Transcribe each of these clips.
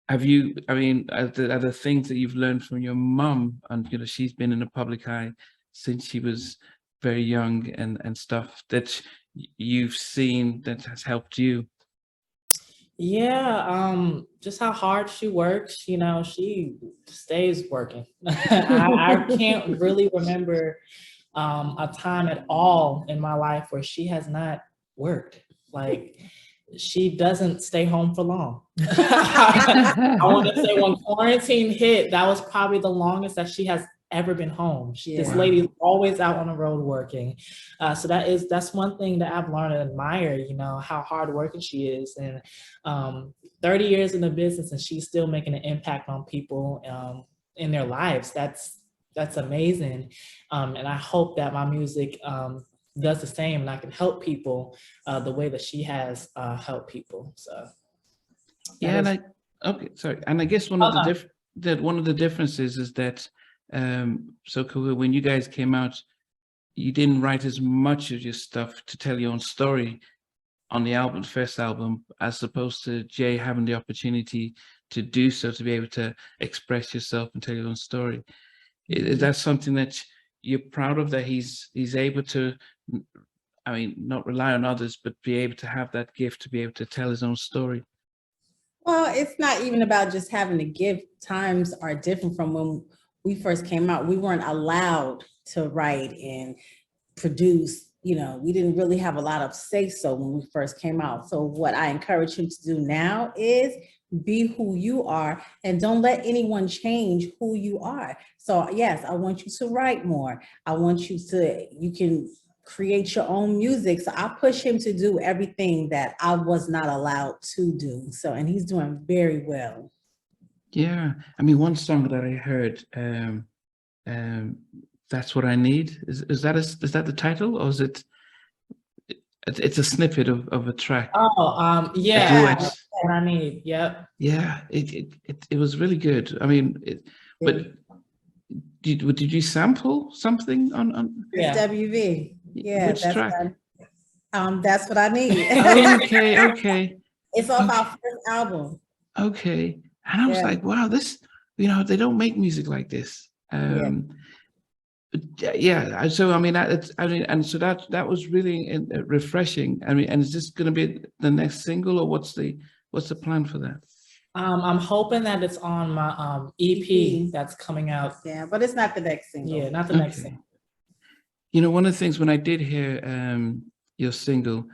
Have you, I mean, are the things that you've learned from your mum, and she's been in the public eye since she was very young, and stuff that you've seen that has helped you? Yeah, just how hard she works, she stays working. I can't really remember a time at all in my life where she has not worked. Like, she doesn't stay home for long. I want to say when quarantine hit, that was probably the longest that she has ever been home. This lady's always out on the road working. So that's one thing that I've learned to admire, how hardworking she is. And 30 years in the business, and she's still making an impact on people in their lives. That's amazing. And I hope that my music does the same, and I can help people the way that she has helped people. So yeah, okay, sorry. And I guess one of the differences is that so Coko, when you guys came out, you didn't write as much of your stuff to tell your own story on the album, first album, as opposed to Jay having the opportunity to do so, to be able to express yourself and tell your own story. Is that something that you're proud of, that he's able to, I mean, not rely on others, but be able to have that gift to be able to tell his own story? Well, it's not even about just having the gift. Times are different from when we first came out. We weren't allowed to write and produce. We didn't really have a lot of say-so when we first came out. So what I encourage him to do now is be who you are, and don't let anyone change who you are. So yes, I want you to write more. I want you can create your own music. So I push him to do everything that I was not allowed to do. So, and he's doing very well. Yeah, I mean, one song that I heard, That's What I Need. Is that the title, or is it? It's a snippet of a track. Oh, yeah. That's What I Need. Yep. Yeah, it was really good. I mean, but did you sample something on SWV? Yeah, which track? That's What I Need. Okay. It's off our first album. Okay, and I was like, wow, this, they don't make music like this. Yeah. So I mean, and so that was really refreshing. I mean, and is this going to be the next single, or what's the plan for that? I'm hoping that it's on my EP that's coming out. Yeah, but it's not the next single. Yeah, not the next single. One of the things when I did hear your single,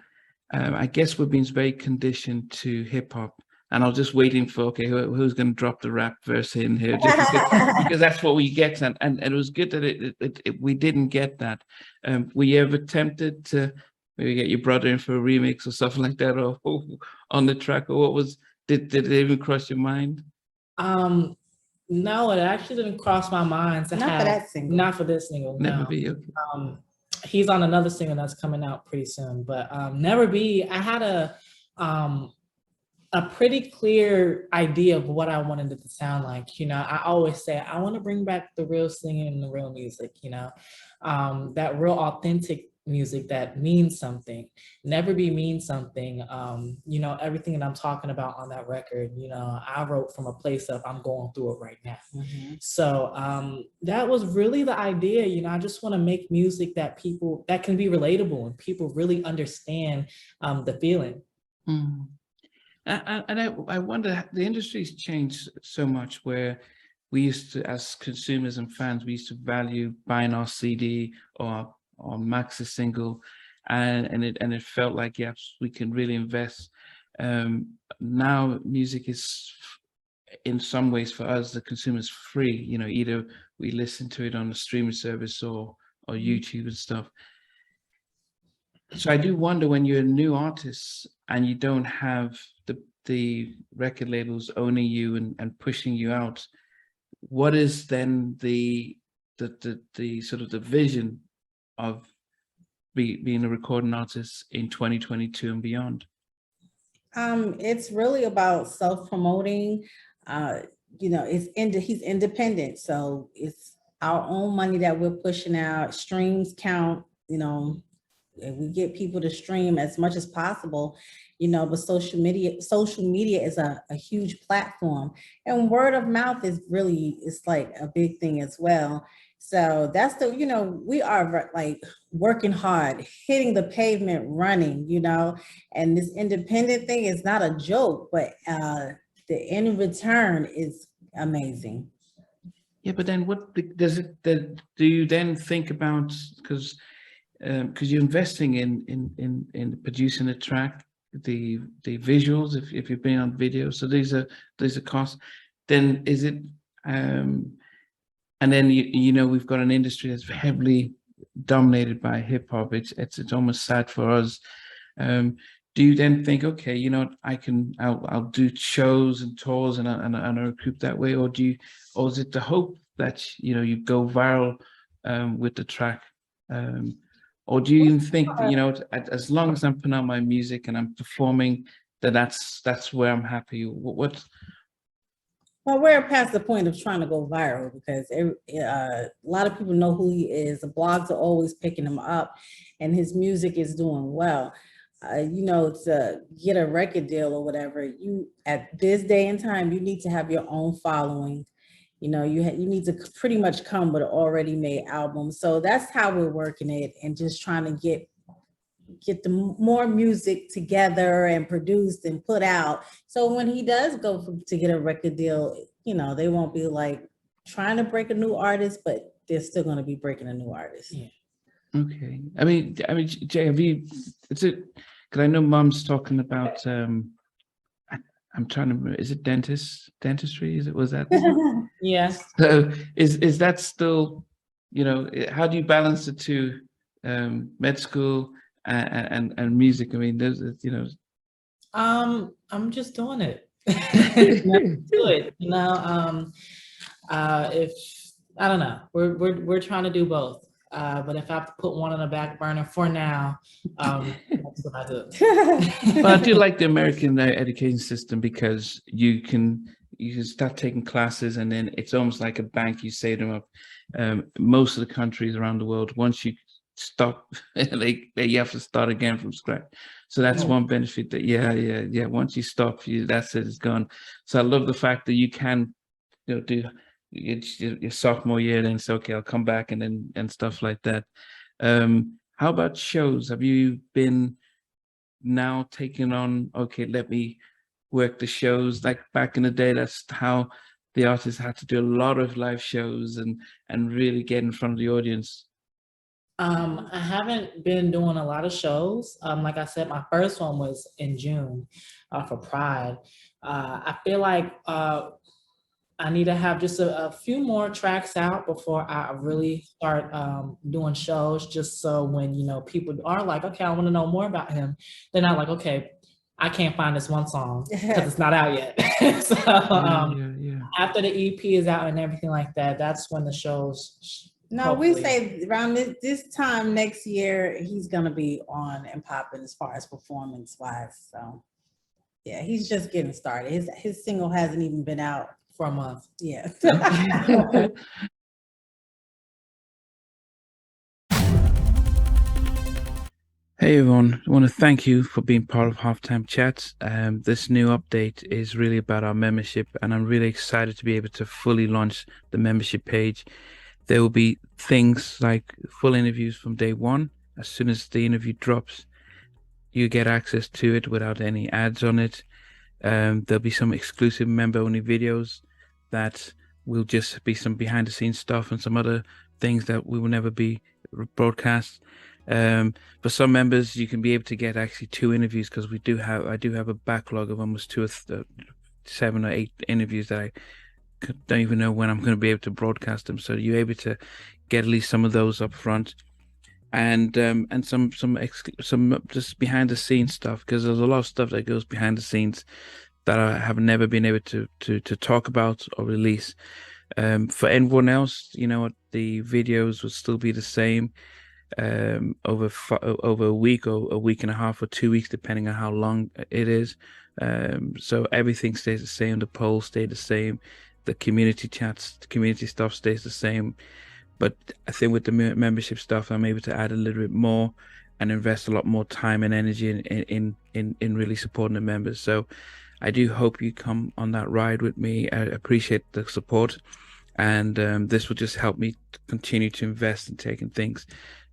I guess we're being very conditioned to hip hop. And I was just waiting for, okay, who's going to drop the rap verse in here? Because that's what we get. And it was good that we didn't get that. Were you ever tempted to maybe get your brother in for a remix or something like that, or on the track? Or did it even cross your mind? No, it actually didn't cross my mind to not have. For that single. Not for this single. Never no. Be. Okay. He's on another single that's coming out pretty soon. But Never Be, I had a pretty clear idea of what I wanted it to sound like. I always say I want to bring back the real singing and the real music, that real authentic music that means something. Never Be means something. Everything that I'm talking about on that record, I wrote from a place of I'm going through it right now. Mm-hmm. So that was really the idea. I just want to make music that can be relatable and people really understand the feeling. Mm. And I wonder, the industry's changed so much, where we used to, as consumers and fans, we used to value buying our CD or maxi single, and it felt like, yes, we can really invest. Now music is, in some ways, for us, the consumers, free. Either we listen to it on a streaming service or YouTube and stuff. So I do wonder, when you're a new artist and you don't have the record labels owning you and pushing you out, what is then the sort of the vision of being a recording artist in 2022 and beyond? It's really about self-promoting. He's independent, so it's our own money that we're pushing out. Streams count, we get people to stream as much as possible, but social media is a huge platform, and word of mouth is like a big thing as well. So that's we are like working hard, hitting the pavement running, and this independent thing is not a joke, but the end return is amazing. Yeah, but then what does it? Do you then think about, because you're investing in producing a track, the visuals, if you've been on video, so there's a cost. Then is it and then we've got an industry that's heavily dominated by hip hop. It's almost sad for us. Do you then think, okay, I'll do shows and tours and I'll recoup that way, or is it the hope that you go viral with the track, or do you even think as long as I'm putting out my music and I'm performing, that's where I'm happy? Well, we're past the point of trying to go viral, because a lot of people know who he is. The blogs are always picking him up, and his music is doing well. To get a record deal or whatever, you at this day and time, you need to have your own following. You need to pretty much come with an already made album. So that's how we're working it, and just trying to get the more music together and produced and put out. So when he does go to get a record deal, they won't be like trying to break a new artist, but they're still going to be breaking a new artist. Yeah. Okay. I mean, Jay, because I know Mom's talking about, I'm trying to remember, is it dentistry? Was that? Yes. So is that still, how do you balance the two, med school and music? I mean, there's, I'm just doing it. Do it. If I don't know, we're trying to do both. But if I have to put one on the back burner for now, that's what I do. But I do like the American education system, because you can start taking classes, and then it's almost like a bank. You save them up. Most of the countries around the world, once you stop, you have to start again from scratch. So that's one benefit. That yeah. Once you stop, that's it. It's gone. So I love the fact that you can, do your sophomore year, then say, okay, I'll come back, and stuff like that. How about shows? Have you been now taking on, okay, let me work the shows? Like back in the day, that's how the artists had to do a lot of live shows and really get in front of the audience. I haven't been doing a lot of shows. Like I said, my first one was in June for Pride. I feel like I need to have just a few more tracks out before I really start doing shows, just so when, people are like, okay, I want to know more about him, they're not like, okay, I can't find this one song because it's not out yet. So after the EP is out and everything like that, that's when the shows. No, hopefully. We say around this time next year, he's going to be on and popping as far as performance wise. So yeah, he's just getting started. His single hasn't even been out for a month. Yeah. Hey everyone, I want to thank you for being part of Halftime Chats. This new update is really about our membership, and I'm really excited to be able to fully launch the membership page. There will be things like full interviews from day one. As soon as the interview drops, you get access to it without any ads on it. There'll be some exclusive member-only videos that will just be some behind-the-scenes stuff and some other things that we will never be broadcast. For some members, you can be able to get actually 2 interviews, because I do have a backlog of almost 7 or 8 interviews that I don't even know when I'm going to be able to broadcast them. So you're able to get at least some of those up front, and some just behind the scenes stuff, because there's a lot of stuff that goes behind the scenes that I have never been able to talk about or release. For everyone else, the videos will still be the same, over a week or a week and a half or 2 weeks, depending on how long it is. So everything stays the same. The polls stay the same. The community chats, the community stuff stays the same. But I think with the membership stuff, I'm able to add a little bit more. and invest a lot more time and energy in really supporting the members. So I do hope you come on that ride with me. I appreciate the support, and this will just help me continue to invest in taking things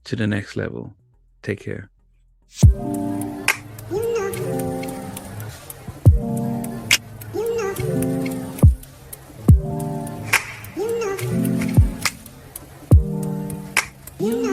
to the next level. Take care. You know.